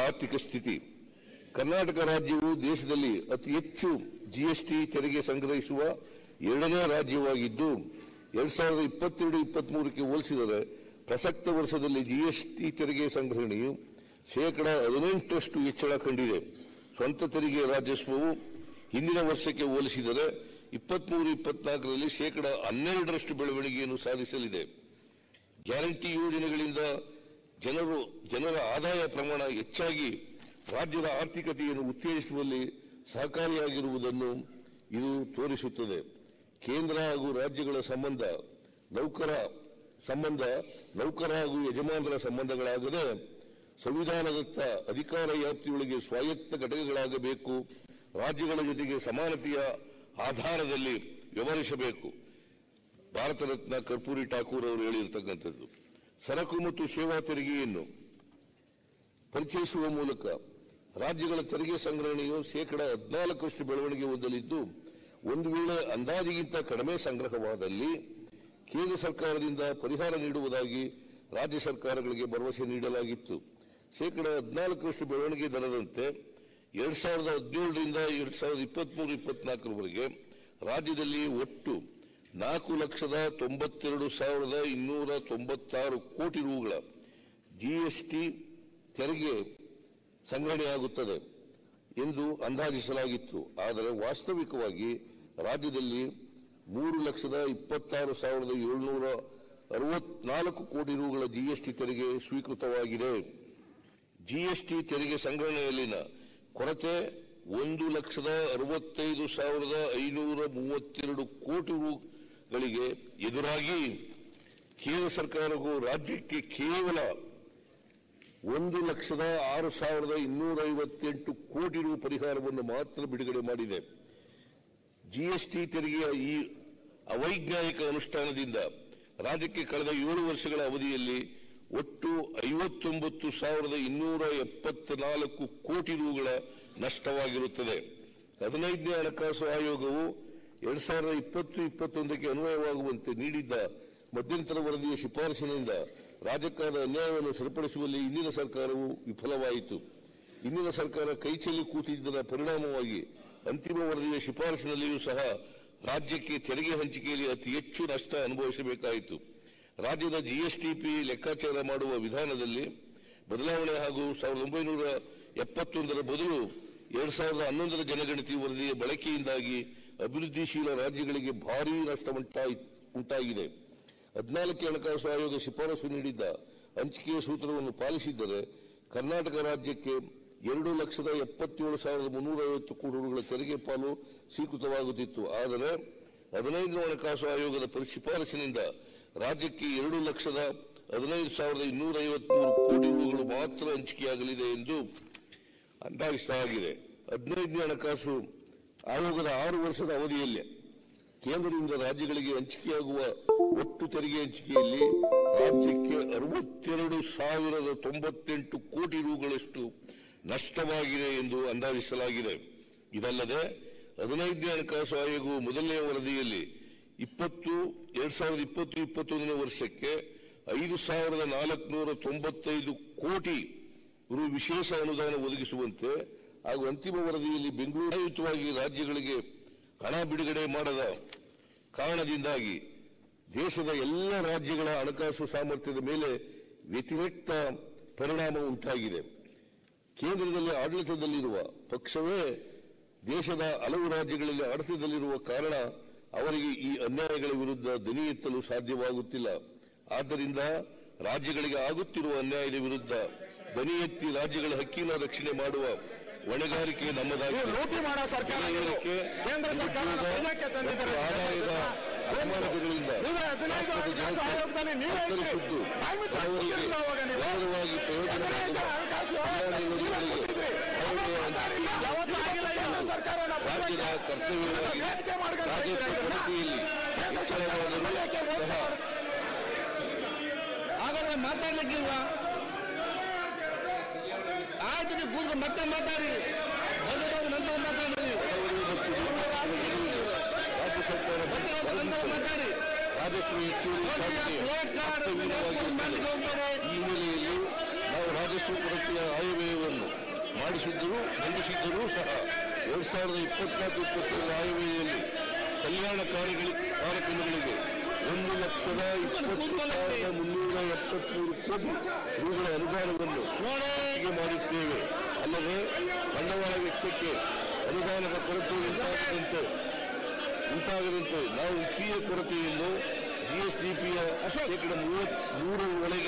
ಆರ್ಥಿಕ ಸ್ಥಿತಿ. ಕರ್ನಾಟಕ ರಾಜ್ಯವು ದೇಶದಲ್ಲಿ ಅತಿ ಹೆಚ್ಚು ಜಿಎಸ್ಟಿ ತೆರಿಗೆ ಸಂಗ್ರಹಿಸುವ ಎರಡನೇ ರಾಜ್ಯವಾಗಿದ್ದು 2022-23ಕ್ಕೆ ಹೋಲಿಸಿದರೆ ಪ್ರಸಕ್ತ ವರ್ಷದಲ್ಲಿ ಜಿಎಸ್ಟಿ ತೆರಿಗೆ ಸಂಗ್ರಹಣೆಯು 18% ಹೆಚ್ಚಳ ಕಂಡಿದೆ. ಸ್ವಂತ ತೆರಿಗೆ ರಾಜಸ್ವವು ಹಿಂದಿನ ವರ್ಷಕ್ಕೆ ಹೋಲಿಸಿದರೆ 23-24ರಲ್ಲಿ 12% ಬೆಳವಣಿಗೆಯನ್ನು ಸಾಧಿಸಲಿದೆ. ಗ್ಯಾರಂಟಿ ಯೋಜನೆಗಳಿಂದ ಜನರ ಆದಾಯ ಪ್ರಮಾಣ ಹೆಚ್ಚಾಗಿ ರಾಜ್ಯದ ಆರ್ಥಿಕತೆಯನ್ನು ಉತ್ತೇಜಿಸುವಲ್ಲಿ ಸಹಕಾರಿಯಾಗಿರುವುದನ್ನು ಇದು ತೋರಿಸುತ್ತದೆ. ಕೇಂದ್ರ ಹಾಗೂ ರಾಜ್ಯಗಳ ಸಂಬಂಧ ನೌಕರ ಹಾಗೂ ಯಜಮಾನರ ಸಂಬಂಧಗಳಾಗದೆ ಸಂವಿಧಾನದತ್ತ ಅಧಿಕಾರ ವ್ಯಾಪ್ತಿಯೊಳಗೆ ಸ್ವಾಯತ್ತ ಘಟಕಗಳಾಗಬೇಕು. ರಾಜ್ಯಗಳ ಜೊತೆಗೆ ಸಮಾನತೆಯ ಆಧಾರದಲ್ಲಿ ವ್ಯವಹರಿಸಬೇಕು. ಭಾರತ ರತ್ನ ಕರ್ಪೂರಿ ಠಾಕೂರ್ ಅವರು ಹೇಳಿರ್ತಕ್ಕಂಥದ್ದು. ಸರಕು ಮತ್ತು ಸೇವಾ ತೆರಿಗೆಯನ್ನು ಪರಿಚಯಿಸುವ ಮೂಲಕ ರಾಜ್ಯಗಳ ತೆರಿಗೆ ಸಂಗ್ರಹಣೆಯು 14% ಬೆಳವಣಿಗೆ ಹೊಂದಲಿದ್ದು, ಒಂದು ವೇಳೆ ಅಂದಾಜಿಗಿಂತ ಕಡಿಮೆ ಸಂಗ್ರಹವಾದಲ್ಲಿ ಕೇಂದ್ರ ಸರ್ಕಾರದಿಂದ ಪರಿಹಾರ ನೀಡುವುದಾಗಿ ರಾಜ್ಯ ಸರ್ಕಾರಗಳಿಗೆ ಭರವಸೆ ನೀಡಲಾಗಿತ್ತು. 14% ಬೆಳವಣಿಗೆ ದರದಂತೆ 2017ರಿಂದ 2023-24ರವರೆಗೆ ರಾಜ್ಯದಲ್ಲಿ ಒಟ್ಟು 4,92,296 ಕೋಟಿ ರೂಗಳ ಜಿಎಸ್ಟಿ ತೆರಿಗೆ ಸಂಗ್ರಹಣೆಯಾಗುತ್ತದೆ ಎಂದು ಅಂದಾಜಿಸಲಾಗಿತ್ತು. ಆದರೆ ವಾಸ್ತವಿಕವಾಗಿ ರಾಜ್ಯದಲ್ಲಿ 3,26,764 ಕೋಟಿ ರೂಗಳ ಜಿಎಸ್ಟಿ ತೆರಿಗೆ ಸ್ವೀಕೃತವಾಗಿದೆ. ಜಿಎಸ್ಟಿ ತೆರಿಗೆ ಸಂಗ್ರಹಣೆಯಲ್ಲಿನ ಕೊರತೆ 1,65,532 ಕೋಟಿ ರೂಗಳಿಗೆ ಎದುರಾಗಿ ಕೇಂದ್ರ ಸರ್ಕಾರವು ರಾಜ್ಯಕ್ಕೆ ಕೇವಲ 1,06,258 ಕೋಟಿ ರು ಪರಿಹಾರವನ್ನು ಮಾತ್ರ ಬಿಡುಗಡೆ ಮಾಡಿದೆ. ಜಿಎಸ್ಟಿ ತೆರಿಗೆಯ ಈ ಅವೈಜ್ಞಾನಿಕ ಅನುಷ್ಠಾನದಿಂದ ರಾಜ್ಯಕ್ಕೆ ಕಳೆದ 7 ವರ್ಷಗಳ ಅವಧಿಯಲ್ಲಿ ಒಟ್ಟು 59,274 ಕೋಟಿ ರೂಗಳ ನಷ್ಟವಾಗಿರುತ್ತದೆ. 15ನೇ ಹಣಕಾಸು ಆಯೋಗವು 2020-21ಕ್ಕೆ ಅನ್ವಯವಾಗುವಂತೆ ನೀಡಿದ್ದ ಮಧ್ಯಂತರ ವರದಿಯ ಶಿಫಾರಸಿನಿಂದ ರಾಜ್ಯಕ್ಕಾದ ಅನ್ಯಾಯವನ್ನು ಸರಿಪಡಿಸುವಲ್ಲಿ ಇಂದಿನ ಸರ್ಕಾರವು ವಿಫಲವಾಯಿತು. ಇಂದಿನ ಸರ್ಕಾರ ಕೈಚೆಲ್ಲಿ ಕೂತಿದ್ದರ ಪರಿಣಾಮವಾಗಿ ಅಂತಿಮ ವರದಿಯ ಶಿಫಾರಸಿನಲ್ಲಿಯೂ ಸಹ ರಾಜ್ಯಕ್ಕೆ ತೆರಿಗೆ ಹಂಚಿಕೆಯಲ್ಲಿ ಅತಿ ಹೆಚ್ಚು ನಷ್ಟ ಅನುಭವಿಸಬೇಕಾಯಿತು. ರಾಜ್ಯದ ಜಿಎಸ್ಟಿಪಿ ಲೆಕ್ಕಾಚಾರ ಮಾಡುವ ವಿಧಾನದಲ್ಲಿ ಬದಲಾವಣೆ ಹಾಗೂ 1971ರ ಬದಲು 2011ರ ಜನಗಣತಿ ವರದಿಯ ಬಳಕೆಯಿಂದಾಗಿ ಅಭಿವೃದ್ಧಿಶೀಲ ರಾಜ್ಯಗಳಿಗೆ ಭಾರೀ ನಷ್ಟ ಉಂಟಾಗಿದೆ. 14ನೇ ಹಣಕಾಸು ಆಯೋಗ ಶಿಫಾರಸು ನೀಡಿದ್ದ ಹಂಚಿಕೆಯ ಸೂತ್ರವನ್ನು ಪಾಲಿಸಿದ್ದರೆ ಕರ್ನಾಟಕ ರಾಜ್ಯಕ್ಕೆ 2,77,350 ಕೋಟಿ ರೂಗಳ ತೆರಿಗೆ ಪಾಲು ಸ್ವೀಕೃತವಾಗುತ್ತಿತ್ತು. ಆದರೆ 15ನೇ ಹಣಕಾಸು ಆಯೋಗದ ಶಿಫಾರಸಿನಿಂದ ರಾಜ್ಯಕ್ಕೆ 2,15,253 ಕೋಟಿ ರೂಗಳು ಮಾತ್ರ ಹಂಚಿಕೆಯಾಗಲಿದೆ ಎಂದು ಅಂದಾಜಿಸಲಾಗಿದೆ. 15ನೇ ಹಣಕಾಸು ಆಯೋಗದ 6 ವರ್ಷದ ಅವಧಿಯಲ್ಲಿ ಕೇಂದ್ರದಿಂದ ರಾಜ್ಯಗಳಿಗೆ ಹಂಚಿಕೆಯಾಗುವ ಒಟ್ಟು ತೆರಿಗೆ ಹಂಚಿಕೆಯಲ್ಲಿ ರಾಜ್ಯಕ್ಕೆ 62,098 ಕೋಟಿ ರೂಗಳಷ್ಟು ನಷ್ಟವಾಗಿದೆ ಎಂದು ಅಂದಾಜಿಸಲಾಗಿದೆ. ಇದಲ್ಲದೆ 15ನೇ ಹಣಕಾಸು ಆಯೋಗವು ಮೊದಲನೇ ವರದಿಯಲ್ಲಿ 2020-21ನೇ ವರ್ಷಕ್ಕೆ 5,495 ಕೋಟಿ ರು ವಿಶೇಷ ಅನುದಾನ ಒದಗಿಸುವಂತೆ ಹಾಗೂ ಅಂತಿಮ ವರದಿಯಲ್ಲಿ ಬೆಂಗಳೂರಾಯುತವಾಗಿ ರಾಜ್ಯಗಳಿಗೆ ಹಣ ಬಿಡುಗಡೆ ಮಾಡದ ಕಾರಣದಿಂದಾಗಿ ದೇಶದ ಎಲ್ಲ ರಾಜ್ಯಗಳ ಹಣಕಾಸು ಸಾಮರ್ಥ್ಯದ ಮೇಲೆ ವ್ಯತಿರಿಕ್ತ ಪರಿಣಾಮ ಉಂಟಾಗಿದೆ. ಕೇಂದ್ರದಲ್ಲಿ ಆಡಳಿತದಲ್ಲಿರುವ ಪಕ್ಷವೇ ದೇಶದ ಹಲವು ರಾಜ್ಯಗಳಲ್ಲಿ ಆಡಳಿತದಲ್ಲಿರುವ ಕಾರಣ ಅವರಿಗೆ ಈ ಅನ್ಯಾಯಗಳ ವಿರುದ್ಧ ಧ್ವನಿ ಎತ್ತಲು ಸಾಧ್ಯವಾಗುತ್ತಿಲ್ಲ. ಆದ್ದರಿಂದ ರಾಜ್ಯಗಳಿಗೆ ಆಗುತ್ತಿರುವ ಅನ್ಯಾಯದ ವಿರುದ್ಧ ಧ್ವನಿ ಎತ್ತಿ ರಾಜ್ಯಗಳ ಹಕ್ಕಿನ ರಕ್ಷಣೆ ಮಾಡುವ ಹೊಣೆಗಾರಿಕೆ ನಮ್ಮದಾಗಿದೆ. ಆದಾಯದ ಅಪಮಾನಗಳಿಂದ ತತ್ತರಿಸಿದ್ದು ಅವರಿಗೆ ನೇರವಾಗಿ ಪ್ರಯೋಜನ ರಾಜ್ಯದ ಕರ್ತವ್ಯವಾಗಿ ರಾಜಸ್ವ ಪ್ರಗತಿಯಲ್ಲಿ ಹಾಗಾದ್ರೆ ಮಾತಾಡ್ಲಿಕ್ಕಿಲ್ವಾ? ಆಯ್ತು, ಕೂತ್ಕೊಂಡು ಮತ್ತೆ ಮಾತಾಡಿ, ನಂತರ ಮಾತಾಡಿ. ರಾಜ್ಯ ಸರ್ಕಾರ ಮಾತಾಡಿ. ರಾಜಸ್ವ ಹೆಚ್ಚುವರಿ ಈ ಹಿನ್ನೆಲೆಯಲ್ಲಿ ನಾವು ರಾಜಸ್ವ ಕೊರತೆಯ ಆಯವ್ಯಯವನ್ನು ಮಂಡಿಸಿದ್ದರೂ ಸಹ 2024-25 ಆಯವ್ಯಯದಲ್ಲಿ ಕಲ್ಯಾಣ ಕಾರ್ಯಕ್ರಮಗಳಿಗೆ 1,20,373 ಕೋಟಿ ರೂಗಳ ಅನುದಾನವನ್ನು ಹೆಚ್ಚಿಗೆ ಮಾಡುತ್ತೇವೆ. ಅಲ್ಲದೆ ಬಂಡವಾಳ ವೆಚ್ಚಕ್ಕೆ ಅನುದಾನದ ಕೊರತೆ ಉಂಟಾಗದಂತೆ ನಾವು ವಿತ್ತೀಯ ಕೊರತೆಯನ್ನು GSDPಯ ಶೇಕಡ 33 ಒಳಗೆ